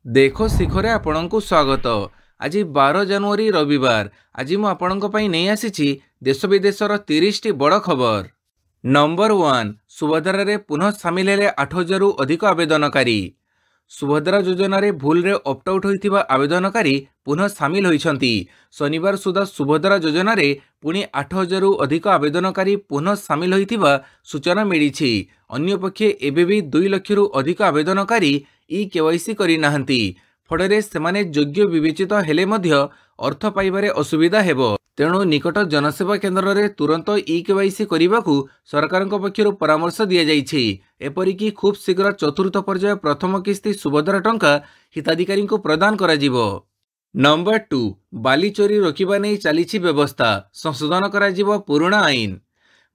देखो शिखरे आपणଙ୍କୁ स्वागत। आज 12 जनवरी रविवार। आज मु आपणଙ୍କ ପାଇଁ ନେଇ ଆସିଛି देश विदेशर 30ଟି बड़ खबर। नंबर 1 सुभद्रा पुनः सामिल हेले 8,000 रु अधिक आवेदनकारी। सुभद्रा योजना रे भूल रे ऑप्ट आउट होइथिबा आवेदनकारी पुनः सामिल होइछंती। शनिवार सुधा सुभद्रा योजना रे पुणी 8,000 रु अधिक आवेदनकारी पुनः सामिल होइथिबा सूचना मिलिछि। अन्य पक्षे एबेबी 2 लाख रु अधिक आवेदनकारी केवाईसी करि नाहंती। फଳରେ ସେମାନେ ଯୋଗ୍ୟ ବିବେଚିତ ହେଲେ ମଧ୍ୟ ଅର୍ଥ ପାଇବାରେ ଅସୁବିଧା ହେବ। ତେଣୁ ନିକଟ ଜନସେବା କେନ୍ଦ୍ରରେ ତୁରନ୍ତ କେୱାଇସି କରିବାକୁ ସରକାରଙ୍କ ପକ୍ଷରୁ ପରାମର୍ଶ ଦିଆଯାଇଛି। ଏପରିକି ଖୁବ୍ ଶୀଘ୍ର ଚତୁର୍ଥ ପର୍ଯ୍ୟାୟ ପ୍ରଥମ କିସ୍ତି ସୁଭଦ୍ରା ଟଙ୍କା ହିତାଧିକାରୀଙ୍କୁ ପ୍ରଦାନ କରାଯିବ। ନମ୍ବର 2 ବାଲି ଚୋରି ରୋକିବା ନେଇ ଚାଲିଛି ବ୍ୟବସ୍ଥା। ସଂଶୋଧନ କରାଯିବ ପୁରୁଣା ଆଇନ।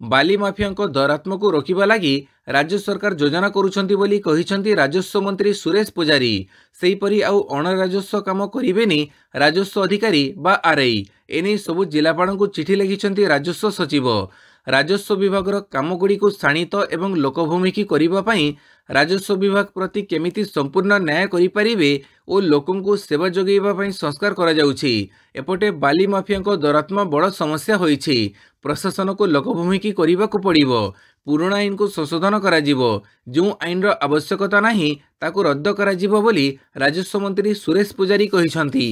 बाली माफिया दौरात्म्य रोकवा लगी राज्य सरकार योजना करुछंती बोली कहिछंती राजस्व मंत्री सुरेश पुजारी। सेहीपरि आउ अणराजस्व काम करेनि राजस्व अधिकारी बा आरआई। एने सबु जिलापाल को चिठी लिखिछंती राजस्व सचिव। राजस्व विभाग कामगुड़ी को शाणित एवं लोकभूमिकी करने राजस्व विभाग प्रति केमिति संपूर्ण न्याय करिपारिबे ओ लोकंकु सेवा जोगैबा संस्कार करा जाउछि। एपटे बाली माफिया दौरात्म्य बड़ समस्या होइछि। प्रशासन को लोकभूमिकी करने पड़िबो। पुराना आईन को संशोधन कराजिबो। जो आईन रो आवश्यकता नाही ताकु रद्द कराजिबो बोली राजस्व मंत्री सुरेश पुजारी कहिसंती।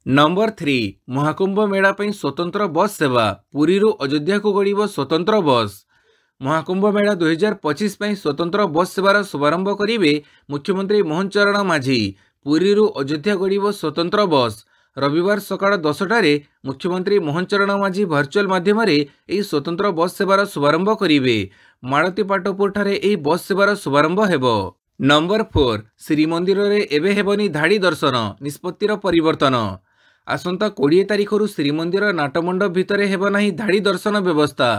नंबर 3 महाकुंभ मेला पई स्वतंत्र बस सेवा। पुरी रु अयोध्या को गड़िबो स्वतंत्र बस। महाकुंभ मेला 2025 पई स्वतंत्र बस सेवार शुभारंभ करिवे मुख्यमंत्री मोहन चरण माझी। पुरी रु अयोध्या गड़िबो स्वतंत्र बस। रविवार सकाळ 10टारे मुख्यमंत्री मोहन चरण माझी भर्चुआल माध्यम स्वतंत्र बस सेवार शुभारंभ करिवे। मालती पाटपुर ठारे एही बस सेवार शुभारंभ हेबो। नंबर 4 श्रीमंदिर रे एबे हेबनी धाड़ी दर्शन। निष्पत्तिर परिवर्तन। आसंता 20 तारिख रु श्रीमंदिर नाटमंडप भितर हेब नाही धाड़ी दर्शन व्यवस्था।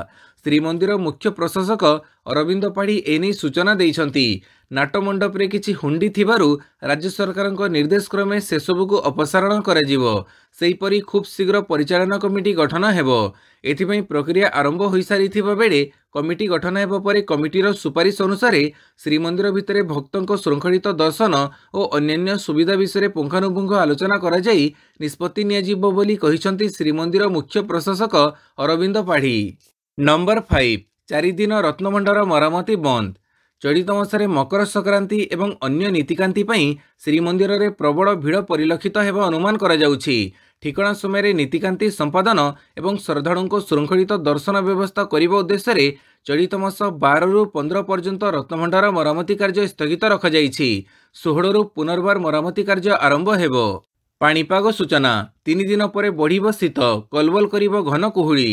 श्रीमंदिर मुख्य प्रशासक अरविंद पाढ़ी एने सूचना देइछंती। नाटमंडप रे किछि हुंडी थिबारु राज्य सरकारक निर्देश क्रमे से सबुको अपसारण कराजिवो। सेहीपरि खूब शीघ्र परिचालन कमिटी गठन हेबो। एथिपई प्रक्रिया आरंभ होई सारिथिबा बेले कमिटी गठन हेबा परे कमिटीर सुपारिश अनुसार श्रीमंदिर भितर भक्तों श्रृंखलित दर्शन और अन्यान्य सुविधा विषय पुंखानुपुंख आलोचना करा जाई निष्पत्ति नियाजिबो बोली कहिसंती श्रीमंदिर मुख्य प्रशासक अरविंद पाढ़ी। नंबर 5 4 दिन रत्नभंडार मरामती बंद। चलित मसरे मकर संक्रांति एवं अन्य नीतिकांति पई श्रीमंदिर रे प्रबल भीड़ परिलक्षित हेबा अनुमान करा जाउछि। ठिकणा समय नीतिकांति संपादन एवं श्रद्धालुओं को श्रृंखलित दर्शन व्यवस्था करने उद्देश्य रे चलित मास 12 रु 15 पर्यंत रत्नभंडार मरामती कार्य स्थगित रखा जाइछि। 16 रु पुनर्बार मरामती कार्य आरंभ हेबो। पाणीपाग सूचना। 3 दिन पर बढ़िबो शीत। कलबल करिबो घन कुहुड़ी।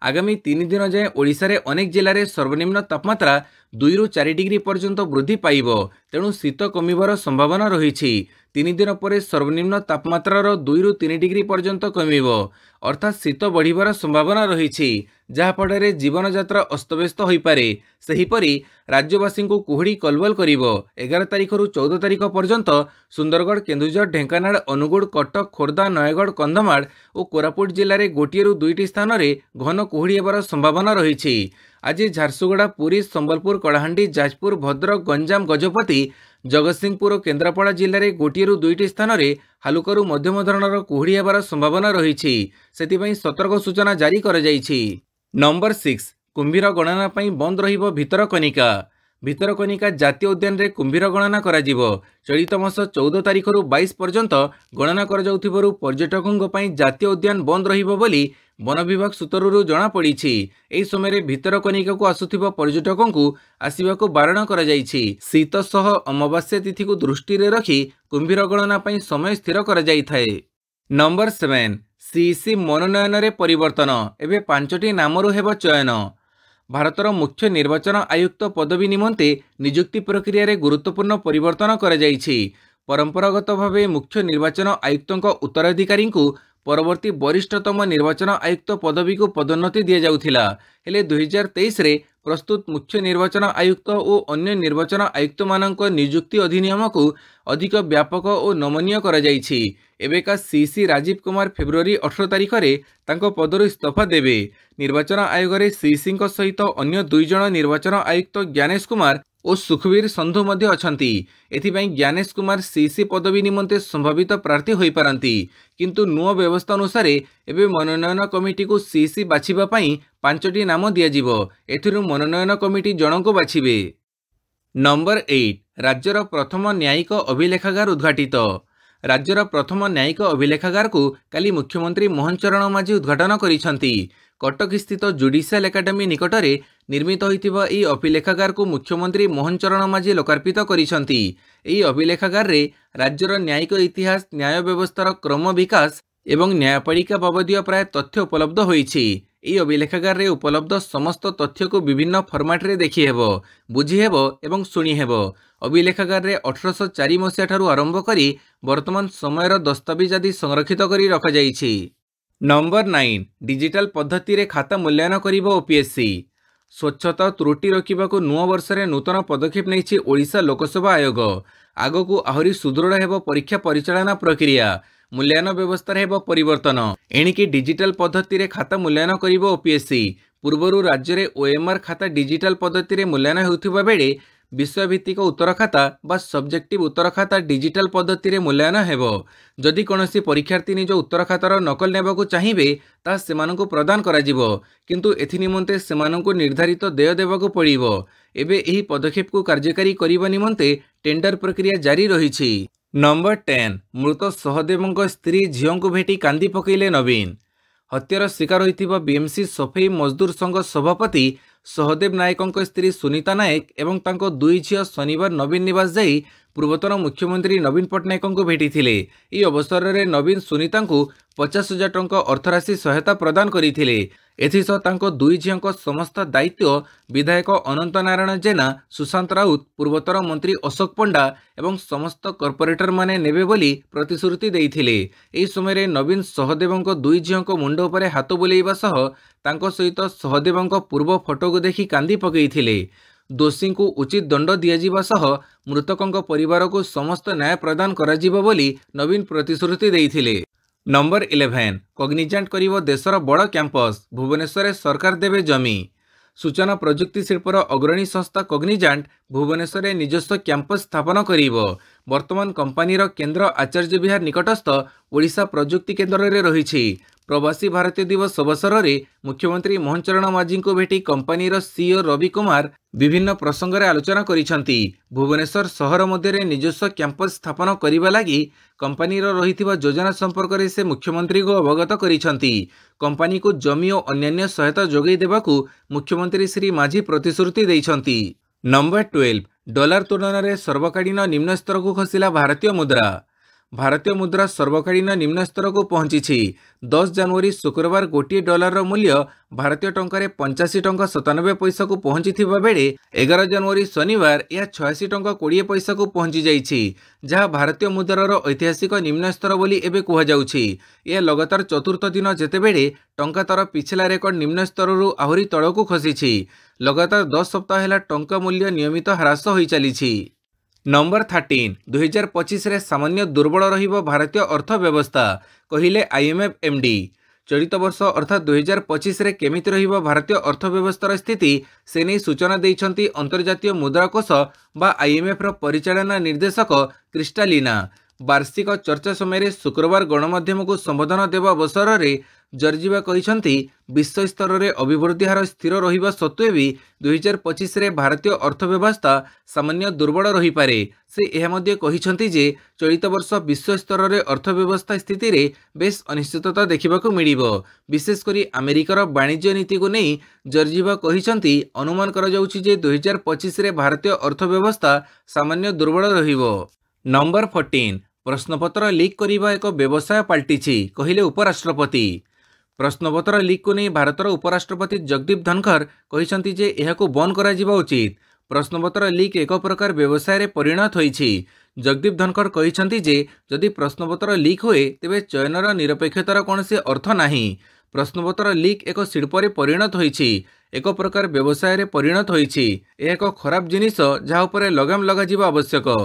आगामी 3 दिन जाए ओडिशा रे अनेक जिले में सर्वनिम्न तापमात्रा 2 रु 4 डिग्री पर्यंत वृद्धि पाइबो। तेणु शीत कमिबार संभावना रही। 3 दिन पर सर्वनिम्न तापमात्रार 2 रु 3 डिग्री पर्यंत कमिबो। अर्थात शीत बढ़िबार संभावना रही जहाँफल जीवन यात्रा अस्तव्यस्त हो पारे। सेहीपरि राज्यवासी को कुहुड़ी कलबल करिबो। 11 तारिख रु 14 तारिख पर्यंत सुंदरगढ़ केन्दुझर ढेंकानाल अनुगुड़ कटक खोर्धा नयगढ़ कंधमाल और कोरापुट जिले में 1 रु 2 स्थान में घन कुहुड़ी हेबार संभावना रही। आज झारसुगुड़ा पुरी संबलपुर कलाहांडी जाजपुर भद्रक गंजाम गजपति जगतसिंहपुर और केन्द्रापड़ा जिले में 1 रु 2 स्थान में हालुकरू मध्यम धरणर कुहुड़ी हेबार संभावना रही। सेथिपई सतर्क सूचना जारी कर जाइछि। नंबर 6 कुंभीर गणना पई बंद रहिबो भितरकनिका। भितरकनिका जातीय उद्यान रे कुंभीर गणना कराजिबो। चलित मास 14 तारिख रु 22 पर्यंत गणना कर जाउथिबारु पर्यटकों पई जातीय उद्यान बंद रहिबो बोली वन विभाग सूत्ररु जना पड़िछि। एही समय भितरकनिका को आसुथिबा पर्यटकों को आसिबाकु बारण करा जाइछि। शीत सह अमावास्या तिथि को दृष्टि रे रखी कुंभीर गणना पई समय स्थिर करा जाइथाय। नंबर 7 सीईसी मनोनयन रे परिवर्तन। एबे 5टी नामरु हेबो चयन। भारतर मुख्य निर्वाचन आयुक्त पदवी निमंते नियुक्ति प्रक्रिया रे गुरुत्वपूर्ण परिवर्तन करा जाइछि। परंपरागत भावे मुख्य निर्वाचन आयुक्तों उत्तराधिकारी को परवर्ती वरिष्ठतम निर्वाचन आयुक्त पदवी को पदोन्नति दिया जाउथिला। हेले 2023 रे प्रस्तुत मुख्य निर्वाचन आयुक्त और अन्य निर्वाचन आयुक्त मानक नियुक्ति अधिनियम को अधिक व्यापक और नमनीय करा जाइछि। एबेका सीसी राजीव कुमार फेब्रुआरी 18 तारिख रे तांको पदरु इस्तीफा देबे। निर्वाचन आयोग रे सीसी सहित अन्य 2 जण निर्वाचन आयुक्त ज्ञानेश कुमार और सुखवीर संधु मध्य अछंती। एथिपाई ज्ञानेश कुमार सीसी पदवी निमंते संभावित प्रार्थी होई पारंती, किंतु नुआ व्यवस्था अनुसार एबे मनोनयन कमिटी को सीसी बाछिबा पई 5टी नाम दियाजिबो। एथिरु मनोनयन कमिटी जनको बाछिबे। नंबर 8 राज्यर प्रथम न्यायिक अभिलेखागार उद्घाटित। राज्यर प्रथम न्यायिक अभिलेखागार को काली मुख्यमंत्री मोहन चरण माझी उद्घाटन करिसंती। कटक स्थित जुडिशियल एकाडेमी निकटरे निर्मित होइतिबा एही अभिलेखागार को मुख्यमंत्री मोहन चरण माझी लोकार्पित करिसंती। एही अभिलेखागार रे राज्यर न्यायिक इतिहास, न्याय व्यवस्थार क्रम विकास एवं न्यायपालिका बाबदीय प्राय तथ्य उपलब्ध होइछि। एही अभिलेखागार रे उपलब्ध समस्त तथ्य को विभिन्न फॉर्मेट रे देखि हेबो, बुझी हेबो एवं सुनी हेबो। अभिलेखागार रे 1804 मसिया ठारू आरंभ करी वर्तमान समयर दस्तावेज आदि संरक्षित करी रखा जाइछि। नंबर 9 डिजिटल पद्धति रे खाता मूल्यांकन करिबो ओपीएससी। स्वच्छता त्रुटि रोकबाकू नुआ वर्ष रे नूतन पदक्षेप नेछि ओडिशा लोकसभा आयोग। आगकू आहरी सुदृढ़ हेबो परीक्षा परिचालना प्रक्रिया, मूल्यांकन व्यवस्था हेबो परिवर्तन। एणिकी डिजिटल पद्धति रे खाता मूल्यांकन करिबो ओपीएससी। पूर्वरु राज्य रे ओएमआर खाता डिजिटल पद्धति रे मूल्यांकन हेउथिबा बेले विषयभित्तिक उत्तर खाता बा सब्जेक्टिव उत्तर खाता डिजिटल पद्धति रे मूल्यांकन हेबो। जदि कोनोसी परीक्षार्थी निज उत्तर खातार नकल नेबाकू चाहिबे ता सेमानकू प्रदान कराजिबो, किंतु एथि निमंते सेमानकू निर्धारित देय देबाकू पड़िबो। एबे एही पदक्षेप को कार्यकारी करिबा निमंते टेंडर प्रक्रिया जारी रहिछि। नंबर 10 मृत सहदेवଙ୍କ स्त्री झियोंकू भेटी कांदी पकैले नवीन। हत्यार शिकार होइतिबा बीएमसी सफेई मजदूर संघ सभापति सहदेव नायकଙ୍କ स्त्री सुनीता नायक एवं तांको दुई झियो शनिवार नवीन निवास जाई पूर्वतन मुख्यमंत्री नवीन पट्टनायक को भेटी। ई अवसर में नवीन सुनीता को 50,000 टंका अर्थराशि सहायता प्रदान करथिले। एथिसह तांको दुई झियोंको समस्त दायित्व विधायक अनंत नारायण जेना, सुशांत राउत, पूर्वतर मंत्री अशोक पंडा एवं समस्त कॉर्पोरेटर माने नेबे बोली प्रतिश्रुति देइथिले। एही समय नवीन सहदेवଙ୍କ दुई झियोंको मुंड उपरे हाथ बुलेइबा सह तांको सहित सहदेवଙ୍କ पूर्व फोटो को देखि कांदी पकैथिले। दोषी को उचित दंड दियाजिबा सह मृतकों परिवार को समस्त न्याय प्रदान कराजिबो बोली नवीन प्रतिश्रुति देइथिले। नंबर 11 कॉग्निजेंट करिवो देशर बड़ कैंपस, भुवनेश्वर सरकार देवे जमी। सूचना प्रजुक्ति शिल्पर अग्रणी संस्था कॉग्निजेंट भुवनेश्वर निजस्व कैंपस स्थापन करिवो। वर्तमान कंपनीर केन्द्र आचार्य विहार निकटस्थ ओडिशा प्रजुक्ति केन्द्र रे रहिछि। प्रवासी भारतीय दिवस अवसर में मुख्यमंत्री मोहन चरण माझी को भेटी कंपनीर सीईओ रवि कुमार विभिन्न प्रसंग में आलोचना करिसंती। भुवनेश्वर सहर मध्य निजस्व कैंपस स्थापन करने लगी कंपनीर रहिथिबा योजना संपर्क में से मुख्यमंत्री को अवगत करिसंती। कंपनी को जमी और अन्यान्य सहायता जोगई देबाकू मुख्यमंत्री श्री माझी प्रतिश्रुति देइछंती। नंबर 12 डॉलर तुलन में सर्वकालीन निम्न स्तर को खसिला भारतीय मुद्रा। भारतीय मुद्रा सर्वकालीन निम्न स्तर को पहुंची। 10 जनवरी शुक्रवार गोटे डॉलर मूल्य भारतीय टंकार 85 टंका 97 पैसा को पहुंची बेले 11 जनवरी शनिवार यह 86 टंका 20 पैसा को पहुंची जाइछि, जहां भारतीय मुद्रार ऐतिहासिक निम्न स्तर बोली एबे कुहा जाउछि। यह लगातार चतुर्थ दिन जेतेबेले टंका तार पिछला रेकर्ड निम्न स्तररू आहरी तळकू खसिछि। लगातार 10 सप्ताह हेला टंका मूल्य नियमित ह्रास होई चलिछि। नंबर 13 2025 रे सामान्य दुर्बल रहिबो भारतीय अर्थव्यवस्था, कहिले आईएमएफ एमडी। चलित वर्ष अर्थात 2025 रे केमिति रहिबो भारतीय अर्थव्यवस्थार स्थिति से नहीं सूचना देइछंती अंतर्जातीय मुद्राकोष बा आईएमएफ रो परिचालना निर्देशक क्रिस्टालिना। वार्षिक चर्चा समय शुक्रवार गणमाध्यम को संबोधन देवा अवसर में जर्जिवा कहिसंती विश्व स्तर में अभिवृद्धि हार स्थिर रहिबा सत्वे भी 2025 रे भारतीय अर्थव्यवस्था सामान्य दुर्बल रही पारे। से यह मध्य कहिसंती जे चलित वर्ष विश्व स्तर में अर्थव्यवस्था स्थिति रे बेस अनिश्चितता देखिबाकू मिलिबो। विशेषकर अमेरिकार वाणिज्य नीति को नहीं जर्जिवा कहिसंती अनुमान करा जाउछि जे 2025 रे भारतीय अर्थव्यवस्था सामान्य दुर्बल रहिबो। नंबर 14 प्रश्नपत्र लीक करिबा एक व्यवसाय पलटिछि, कहिले उपराष्ट्रपति। प्रश्नपत्र लीक को नहीं भारतर उपराष्ट्रपति जगदीप धनखर कहिसंती जे एहाकू बंद करा जिबा उचित। प्रश्नपत्र लीक एक प्रकार व्यवसाय रे परिणत होइछि। जगदीप धनखर कहिसंती जे जदि प्रश्नपत्र लीक हुए तेबे चयनर निरपेक्षतार कोनोसी अर्थ नाही। प्रश्नपत्र लीक एक शिल्प रे परिणत होइछि, एक प्रकार व्यवसाय रे परिणत होइछि। यह एक खराब जिनिस जहा उपरे लगाम लगा जिबा आवश्यक।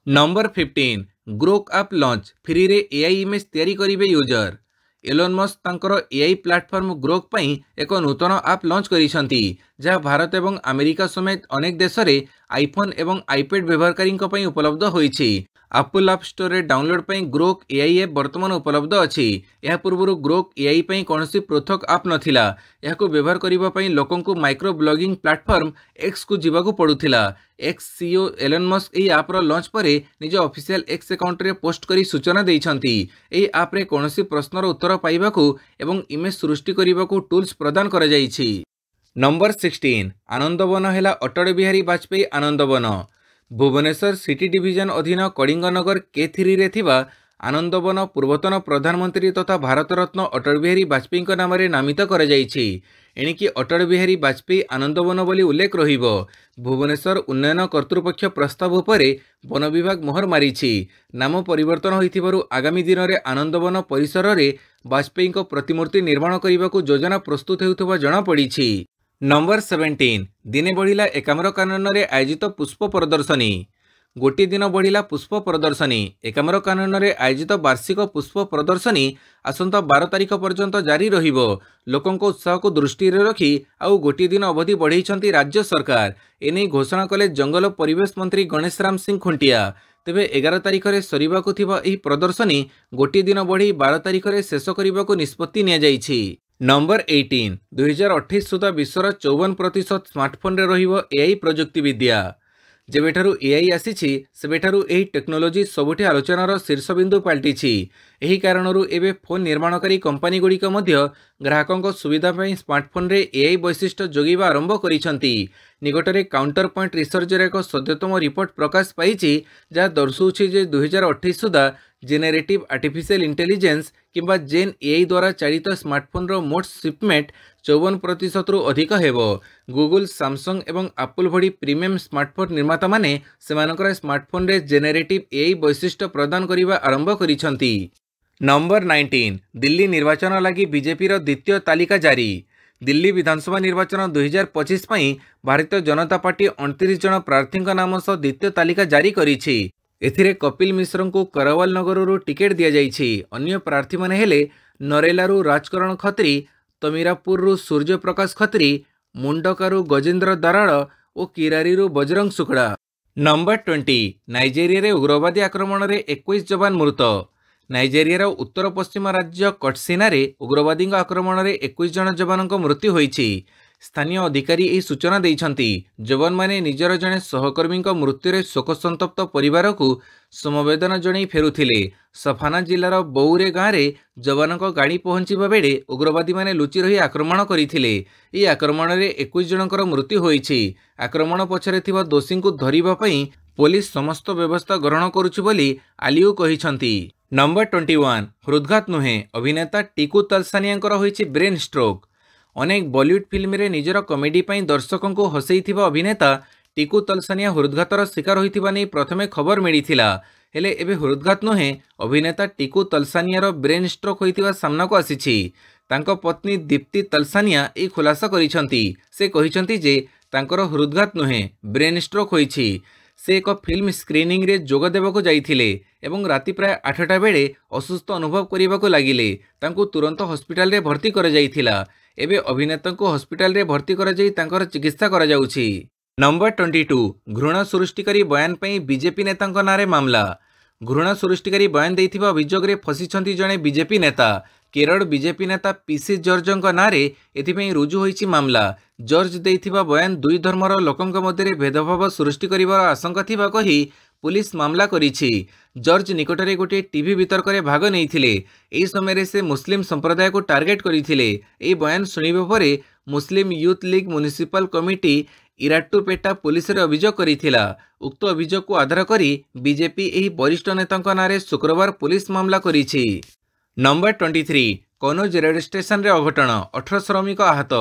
नंबर 15 ग्रोक आप लॉन्च, फ्री रे एआई इमेज तैयारी करिवे यूजर। एलोन मस्क तांकर एआई प्लाटफॉर्म ग्रोक पई एक नूतन आप लॉन्च करिसंती जहाँ भारत एवं अमेरिका समेत अनेक देश में आईफोन एवं आईपैड व्यवहारकारी पई उपलब्ध होईछि। एप्पल ऐप स्टोर रे डाउनलोड पई ग्रोक एआई ऐप वर्तमान उपलब्ध अछि। यह पूर्व ग्रोक एआई पई कोनोसी पृथक ऐप नथिला। यहाको व्यवहार करिबा पई लोकंकु माइक्रो ब्लॉगिंग प्लेटफॉर्म एक्स को जीवाकू पड़ुथिला। एक्स सीईओ एलोन मस्क एई ऐप रो लॉन्च परे निज ऑफिशियल एक्स अकाउंट रे पोस्ट करी सूचना दैछंती। एई ऐप रे कोनोसी प्रश्नर उत्तर पाइबाकू एवं इमेज सृष्टि करिबाकू टूल्स प्रदान करा जाइछि। नंबर 16 आनंदवन हेला अटल बिहारी वाजपेयी आनंदवन। भुवनेश्वर सिटी डिवीजन अधीन कलिंगनगर के3 रे थिबा आनंदवन पूर्वतन प्रधानमंत्री तथा भारत रत्न अटल बिहारी वाजपेयी नाम नामित करा जाइछि। एणिकी अटल बिहारी वाजपेयी आनंदवन बोली उल्लेख रहिबो। भुवनेश्वर उन्नयन कर्तृपक्ष प्रस्ताव उपरे वन विभाग मोहर मारिछि। नाम परिवर्तन होइथिबारु आगामी दिन में आनंदवन परिसर रे वाजपेयी प्रतिमूर्ति निर्माण करने योजना प्रस्तुत होउथबा जणा पड़िछि। नंबर 17 दिने बढ़िला एकाम्र कानन रे आयोजित पुष्प प्रदर्शनी। गोटे दिन बढ़िला पुष्प प्रदर्शनी एकाम्र कानन रे आयोजित वार्षिक पुष्प प्रदर्शनी आसंता 12 तारिख पर्यंत जारी रहिबो। लोकंक उत्साह को दृष्टि रे रखी आउ गोटे दिन अवधि बढ़ाइछंती राज्य सरकार। एने घोषणा कले जंगल परिवेश मंत्री गणेश राम सिंह खुंटिया। तेबे 11 तारिख रे सरिबाकू थिबा एही प्रदर्शनी गोटे दिन बढ़ी 12 तारिख रे शेष करिबाकू निष्पत्ति निया जाइछि। नंबर 18 2028 सुधा विश्वर 54% स्मार्टफोन रे रहिबो एआई प्रजुक्ति विद्या। जेबेठारु एआई आसीछि सेबेठारु एही टेक्नोलोजी सबुठी आलोचनार शीर्षबिंदु पाल्टिछि। एही कारणरू एबे फोन निर्माणकारी कंपनी गुड़िक मध्य ग्राहकों सुविधा पई स्मार्टफोन रे एआई वैशिष्ट्य जोगिबा आरंभ करिसंती। निकटरे काउंटर पॉइंट रिसर्च रे एक सद्यतम रिपोर्ट प्रकाश पाइछि जहाँ दर्शाउछि जे 2028 सुधा जेनेरेटिव आर्टिफिशियल इंटेलिजेंस किंबा जेन एआई द्वारा चालित स्मार्टफोन रो मोट शिपमेंट 54% रु अधिक हेबो। गूगल सैमसंग एवं एप्पल भड़ी प्रीमियम स्मार्टफोन निर्माता माने सेमानकर स्मार्टफोन रे जेनेरेटिव एआई वैशिष्ट्य प्रदान करिबा आरंभ करिसंती। नंबर 19 दिल्ली निर्वाचन लगी बीजेपी रो द्वितीय तालिका जारी। दिल्ली विधानसभा निर्वाचन 2025 पई भारतीय जनता पार्टी 29 जन प्रार्थी नाम सह द्वितीय तालिका जारी करिछि। एथिरे कपिल मिश्र को करवाल नगर टिकेट दिया जाइछि। अन्य प्रार्थी माने हेले नरेलारू राजकरण खत्री, तमीरापुर सूर्य प्रकाश खत्री, मुंडकारु गजेंद्र दाराड़ और किरारीरू बजरंग सुकड़ा। नंबर 20 नाइजेरिया रे उग्रवादी आक्रमण रे 21 जवान मृत। नाइजेरिया उत्तर पश्चिम राज्य कटसिना रे उग्रवादी आक्रमण रे 21 जन जवान मृत्यु होइछि। स्थानीय अधिकारी यह सूचना देइछंती। जवान माने निजर जने सहकर्मी मृत्यु रे शोक संतप्त परिवार को समवेदना जणाई फेरुथिले। सफाना जिलार बौरे गाँव रे जवान गाड़ी पहुंचवा बेले उग्रवादी माने लुचि रही आक्रमण करथिले। एही आक्रमण रे 21 जनकर मृत्यु होइछि। आक्रमण पछरे थिबा दोषी को धरिबा पई पुलिस समस्त व्यवस्था ग्रहण करुछि बोली आलियू कहिछंती। नंबर 21 हृदघात नुहे अभिनेता टीकू तलसानियांकर होइछि ब्रेन स्ट्रोक। अनेक बॉलीवुड फिल्म रे निजर कॉमेडी पई दर्शकों को हसैथिबा अभिनेता टीकू तलसानिया हृदघातर शिकार होइथिबा नै प्रथमे खबर मिलिथिला। हेले एबे हृदघात नुहे अभिनेता टीकू तलसानियार ब्रेन स्ट्रोक होइथिबा सामना को आसीछि। तांको पत्नी दीप्ति तलसानिया ए खुलासा करिसंती। से कहिसंती जे तांकर हृदघात नुहे ब्रेन स्ट्रोक होइछि। से एक फिल्म स्क्रीनिंग रे जोग देबाको जाइथिले एवं राति प्राय 8टा बेले असुस्थ अनुभव करिबाको लागिले। तांको तुरंत हॉस्पिटल रे भर्ती करा जाइथिला। एबे अभिनेता को हॉस्पिटल रे भर्ती करा जाई तांकर चिकित्सा करा जाउछि। नंबर 22 घृणा सृष्टिकारी बयान पई बीजेपी नेतांक नारे मामला। घृणा सृष्टिकारी बयान देइथिबा अभियोग रे फसिछंती जणे बीजेपी नेता। केरल बीजेपी नेता पीसी जॉर्जଙ୍କ नारे एथिपई रुजु होइछि मामला। जॉर्ज देइथिबा बयान दुई धर्मर लोकंक मध्य भेदभाव सृष्टि करिवार आशंका थिबा कहि पुलिस मामला करिछि। जॉर्ज निकटरे गोटे टीवी वितर्क रे भाग नैथिले। एही समय से मुस्लिम संप्रदाय को टार्गेट करिथिले। एही बयान सुनिबा परे Muslim youth league municipal committee Erattupetta police रे अभियोग करिथिला। उक्त अभियोग को आधार करी बीजेपी एही वरिष्ठ नेतांक नारे शुक्रवार पुलिस मामला करिछि। नंबर 23 कनौज रेल स्टेशन रे अघटन 18 श्रमिक आहत।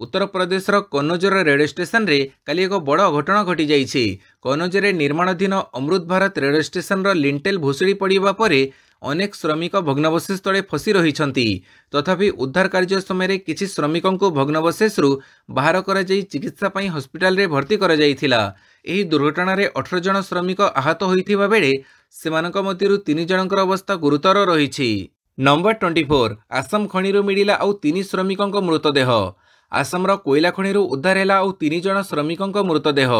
उत्तर प्रदेश कनौजर रेल स्टेशन रे काली एक बड़ अघटन घटी जाइछि। कनौज रे निर्माणाधीन अमृत भारत रेल स्टेशन रो लिंटेल भुसुड़ी पड़िबा परे अनेक श्रमिक भग्नावशेष तले फसी रहिछंती। तथापि उद्धार कार्य समय किछि श्रमिकों को भग्नावशेषरू बाहर करा जाई चिकित्सा पई हॉस्पिटल रे भर्ती करा जाइथिला। एही दुर्घटना रे 18 जन श्रमिक आहत होइथिबा बेले सेमानक मध्यरु 3 जनकर अवस्था गुरुतर रहिछि। नंबर 24 आसाम खणिरू मिलिला आउ 3 श्रमिकों मृतदेह। आसामर कोयला खणिरू उद्धार है आउ 3 जन श्रमिकों मृतदेह।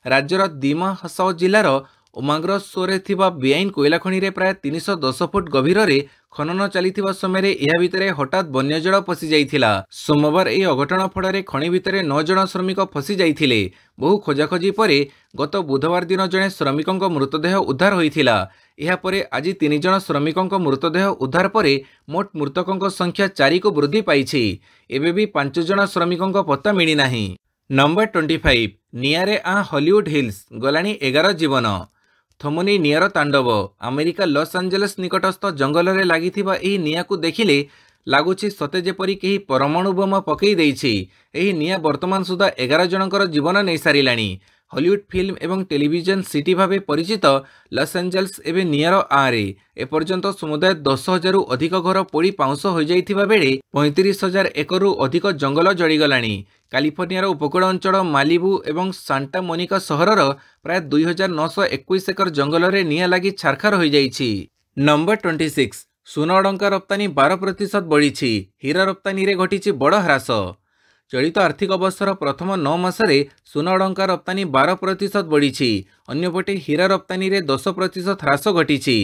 राज्यर दिमा हसाओ जिलार उमांग्र सोरे थिबा बेआईन कोयला खनि रे प्राय 310 फुट गभीर रे खनन चलिथिबा समय यह भितरे हठात बन्यजल पशि जाइथिला। सोमवार यह अघटन फल खनि भितरे 9 जन श्रमिक फसी जाइथिले। बहु खोजाखोजी परे गत बुधवार दिन जड़े श्रमिकों मृतदेह उद्धार होइथिला। यह परे आज 3 जन श्रमिकों मृतदेह उद्धार परे मोट मृतकों संख्या 4 को वृद्धि पाइछि। एबे भी 5 जन श्रमिकों पत्ता मिली नाही। नंबर 25 नियारे हॉलीवुड हिल्स गलानी 11 जीवन। थमुनी नियर तांडव अमेरिका लॉस एंजेल्स निकटस्थ जंगल रे लागिथिबा एही निया को देखिले लागुछि सते जेपरि केही परमाणु बम पकई देइछि। एही निया वर्तमान सुधा 11 जनकर जीवन नै सारिलाणी। हॉलीवुड फिल्म एवं टेलीविजन सिटी भावे परिचित लॉस एंजेल्स एवं नियर आरे एपर्यंत समुदाय 10,000 अधिक घर पोड़ी पाउंस हो जाइथिबा बेले 35,000 एकरु अधिक जंगल जड़ीगलाणी। कैलिफोर्नियार उपकूल अंचल मालिबू एवं सांटा मोनिका सहरर प्राय 2,921 एकर जंगल रे निया लगी छारखार हो जाइछि। नंबर 26 सुना टंका रप्तानी 12% बढ़ी। हीरा रप्तानी रे घटी बड़ ह्रास। चलित आर्थिक वर्षर प्रथम 9 मासरे सुना टंका रप्तानी 12% बढ़ी। अन्यपटे हीरा रप्तानी रे 10% ह्रास घटी।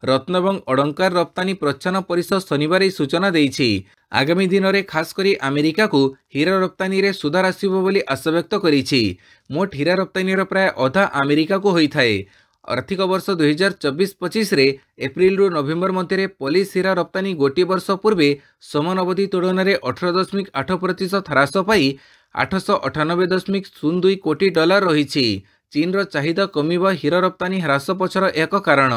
रत्न एवं अलंकार रप्तानी प्रोत्साहन परिषद शनिवार यह सूचना देइछि। आगामी दिन में खासकरी अमेरिका को हीरा रप्तानी रे सुधार आसिबो बोली आशा व्यक्त करिछि। मोट हीरा रप्तानी प्राय अधा अमेरिका को होइथाए। आर्थिक वर्ष 2024-25 रे एप्रिल रु नवेम्बर मध्य पॉलिश हीरा रप्तानी गोटे वर्ष पूर्वे समान अवधि तुलन में 18.8% ह्रास पाई 898.02 कोटी डॉलर रही। चीन चाहिदा कमिबा हीरा रप्तानी ह्रास पछर एक कारण।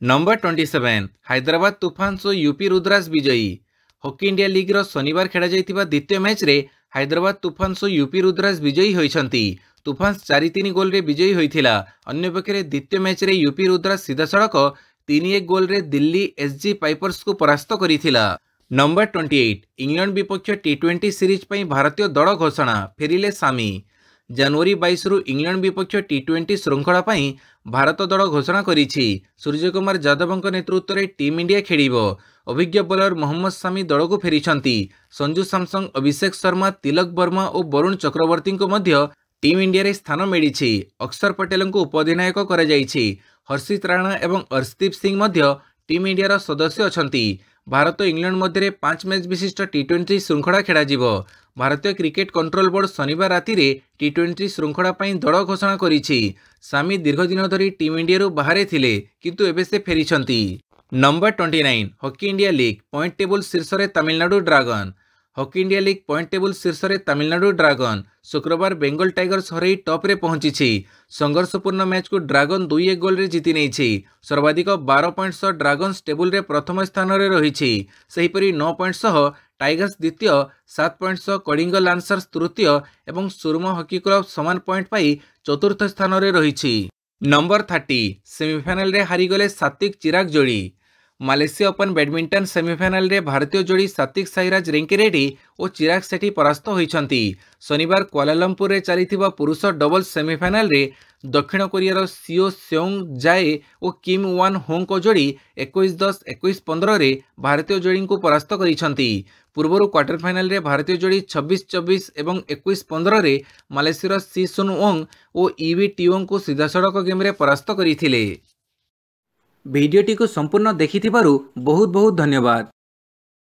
नंबर 27 हैदराबाद तूफान्स और यूपी रुद्रास विजयी। हॉकी इंडिया लीग रो शनिवार खेला जाइतिबा द्वितीय मैच रे हैदराबाद तूफान्स और यूपी रुद्रास विजयी होइछंती। तूफान्स 4-3 गोल रे विजयी होइथिला। अन्य पक्षरे द्वितीय मैच रे यूपी रुद्रास सीधा सड़क 3-1 गोल रे दिल्ली एसजी पाइपर्स को परास्त करिथिला। नंबर 28 इंग्लैंड विपक्ष टी20 सीरीज पई भारतीय दल घोषणा फेरिले सामी। जनवरी 22 रु इंग्लैंड विपक्ष टी20 श्रृंखला पई भारत दल घोषणा करिछि। सूर्यकुमार यादव नेतृत्व में टीम इंडिया खेलिबो। अभिज्ञ बोलर मोहम्मद सामी दल को फेरिछंती। संजू सैमसंग, अभिषेक शर्मा, तिलक वर्मा और वरुण चक्रवर्ती को मध्य टीम इंडिया रे स्थान मिली। अक्षर पटेल को उपअधिनायक करा जाइछि। हर्षित राणा एवं अर्शदीप सिंह मध्य टीम इंडिया सदस्य अछंती। भारत और इंग्लैंड मध्य 5 मैच विशिष्ट टी20 श्रृंखला खेला जिवो। भारतीय क्रिकेट कंट्रोल बोर्ड शनिवार राति रे टी20 श्रृंखला पई दल घोषणा करिछि। सामी दीर्घ दिन धरी टीम इंडिया रु बाहरे थिले किंतु एबे से फेरिछंती। Number 29 hockey India league point table शीर्ष रे Tamil Nadu dragon. Hockey India league point table शीर्ष रे तमिलनाडु ड्रैगन शुक्रवार बेंगल टाइगर्स हरई टॉप रे पहुंची। संघर्षपूर्ण मैच को ड्रैगन 2-1 गोल रे जीति नहीं। सर्वाधिक 12 पॉइंट सह ड्रैगन्स टेबुल रे प्रथम स्थान रे रही। सेहीपरि 9 पॉइंट सह टाइगर्स द्वितीय, 7 पॉइंट सह कलिंग लांसर्स तृतीय एवं सुरमा हॉकी क्लब समान पॉइंट पाई चतुर्थ स्थान रे रही। नंबर 30 सेमीफाइनल रे हारिगले सात्विक चिराग जोड़ी। मालेशिया ओपन बैडमिंटन सेमीफाइनल रे भारतीय जोड़ी सात्विक साईराज रेंकीरेड्डी और चिराग सेठी परास्त होइछंती। शनिवार कुआलालंपुर रे चलिथिबा पुरुष डबल्स सेमीफाइनल रे दक्षिण कोरियार सिओ सेओंग जाए और किम वान होंग को जोड़ी 21-10, 21-15 रे भारतीय जोड़ी को परास्त करिछंती। पूर्वर क्वार्टर फाइनल रे भारतीय जोड़ी 26-24 एवं 21-15 रे मालेशियार सी सुन वोंग और ईवी टिओंग को सीधा सड़क गेम रे परास्त करिथिले। भिडियोटी को संपूर्ण देखिथिबारु बहुत बहुत धन्यवाद।